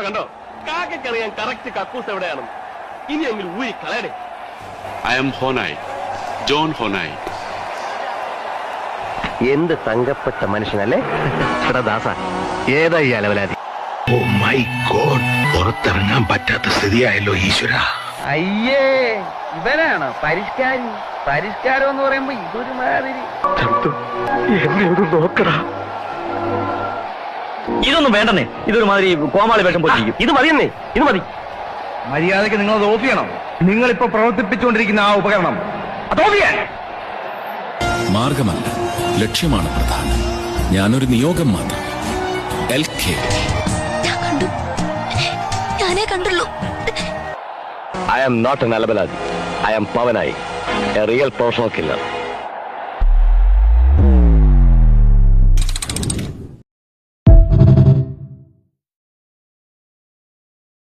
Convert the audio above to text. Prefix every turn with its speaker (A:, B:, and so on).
A: കണ്ടോ കാക്കറിയാൻ കറക്റ്റ് കക്കൂസ് എവിടെയാണ് ഇനിയെങ്കിലും ഊരി കളയടേ.
B: I am Honai, John Honai.
A: എന്ത് തങ്കപ്പെട്ട മനുഷ്യനല്ലേ ദാസ. ഏതാ ഈ അലവലാതി?
C: ഓ മൈ ഗോഡ്, പുറത്തിറങ്ങാൻ പറ്റാത്ത സ്ഥിതിയായല്ലോ ഈശ്വര.
D: അയ്യേ, ഇവനാണോ പരിഷ്കാരി? പരിഷ്കാരം എന്ന് പറയുമ്പോ ഇതൊരു മാതിരി.
A: എന്നെ ഒന്ന് നോക്കടാ.
D: ഇതൊന്നും വേണ്ടെന്നേ, ഇതൊരു മാതിരി കോമാളി വേഷം പോയിരിക്കും.
A: ഇത് മതിയെന്നേ, ഇത് മതി.
D: മര്യാദക്ക് നിങ്ങളത് ഓഫ് ചെയ്യണം. നിങ്ങളിപ്പോ പ്രവർത്തിപ്പിച്ചുകൊണ്ടിരിക്കുന്ന ആ ഉപകരണം അത് ഓഫ് ചെയ്യാൻ.
E: മാർഗമല്ല, ലക്ഷ്യമാണ് പ്രധാനം. ഞാനൊരു നിയോഗം മാത്രം. LK.
F: ഞാനേ കണ്ടുള്ളൂ.
A: I am not an Alabaladi. I am Pavanai, a real personal killer.